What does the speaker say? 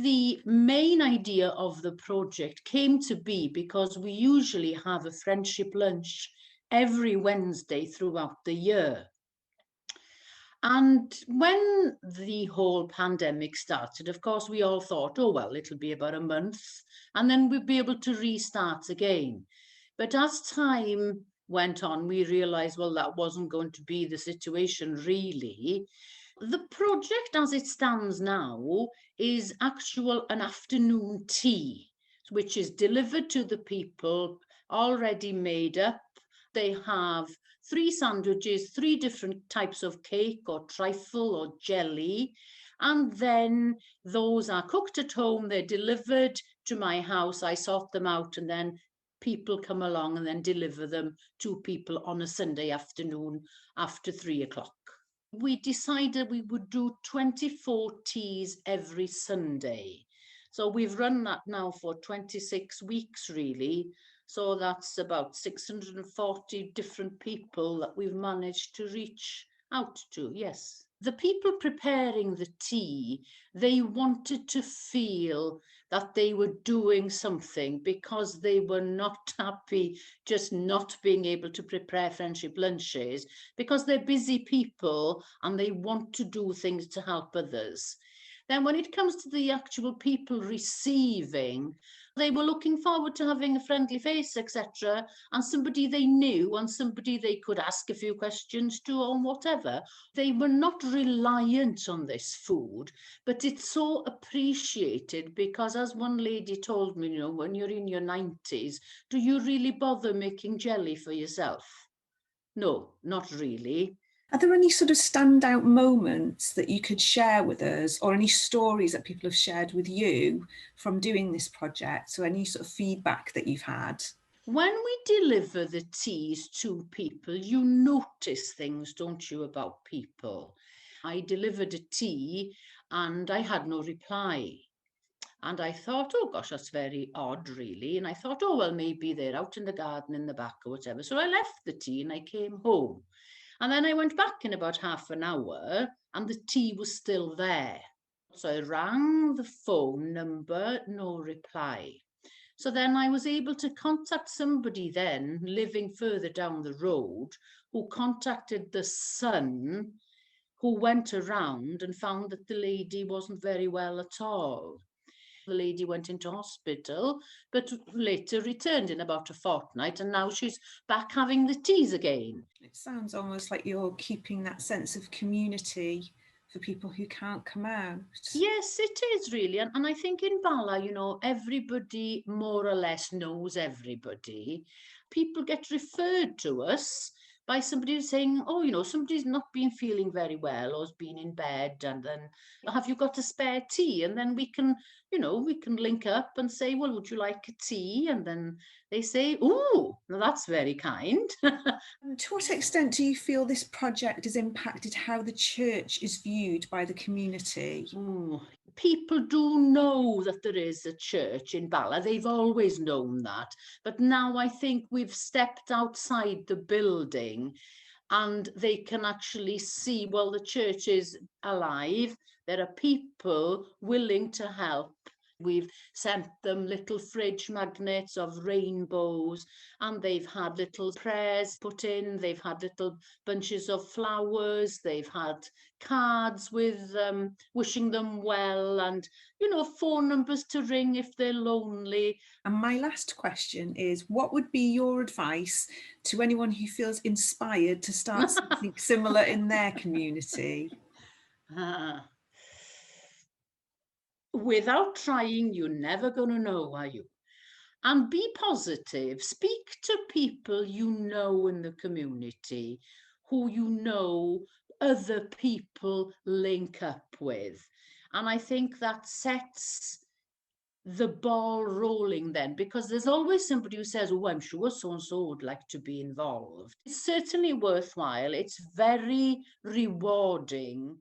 The main idea of the project came to be because we usually have a friendship lunch every Wednesday throughout the year. And when the whole pandemic started, of course, we all thought, oh, well, it'll be about a month and then we'll be able to restart again. But as time went on, we realized, well, that wasn't going to be the situation really. The project as it stands now is an afternoon tea, which is delivered to the people already made up. They have 3 sandwiches, 3 different types of cake or trifle or jelly, and then those are cooked at home, they're delivered to my house, I sort them out, and then people come along and then deliver them to people on a Sunday afternoon after 3 o'clock. We decided we would do 24 teas every Sunday. So we've run that now for 26 weeks, really. So that's about 640 different people that we've managed to reach out to, yes. The people preparing the tea, they wanted to feel that they were doing something because they were not happy just not being able to prepare friendship lunches, because they're busy people and they want to do things to help others. Then when it comes to the actual people receiving, they were looking forward to having a friendly face, etc., and somebody they knew and somebody they could ask a few questions to or whatever. They were not reliant on this food, but it's so appreciated because, as one lady told me, you know, when you're in your 90s, do you really bother making jelly for yourself? No, not really. Are there any sort of standout moments that you could share with us, or any stories that people have shared with you from doing this project? So any sort of feedback that you've had? When we deliver the teas to people, you notice things, don't you, about people? I delivered a tea and I had no reply. And I thought, oh gosh, that's very odd, really. And I thought, oh, well, maybe they're out in the garden in the back or whatever. So I left the tea and I came home. And then I went back in about half an hour and the tea was still there. So I rang the phone number, no reply. So then I was able to contact somebody then living further down the road who contacted the son, who went around and found that the lady wasn't very well at all. The lady went into hospital, but later returned in about a fortnight, and now she's back having the teas again. It sounds almost like you're keeping that sense of community for people who can't come out. Yes, it is really. And I think in Bala, you know, everybody more or less knows everybody. People get referred to us by somebody saying, oh, you know, somebody's not been feeling very well or has been in bed, and then have you got a spare tea? And then we can, you know, we can link up and say, well, would you like a tea? And then they say, oh, that's very kind. To what extent do you feel this project has impacted how the church is viewed by the community? Ooh, people do know that there is a church in Bala. They've always known that. But now I think we've stepped outside the building and they can actually see, well, the church is alive. There are people willing to help. We've sent them little fridge magnets of rainbows, and they've had little prayers put in. They've had little bunches of flowers. They've had cards with wishing them well, and, you know, phone numbers to ring if they're lonely. And my last question is, what would be your advice to anyone who feels inspired to start something similar in their community? Without trying, you're never going to know, are you? And be positive. Speak to people you know in the community, who you know other people link up with. And I think that sets the ball rolling then, because there's always somebody who says, oh, I'm sure so-and-so would like to be involved. It's certainly worthwhile. It's very rewarding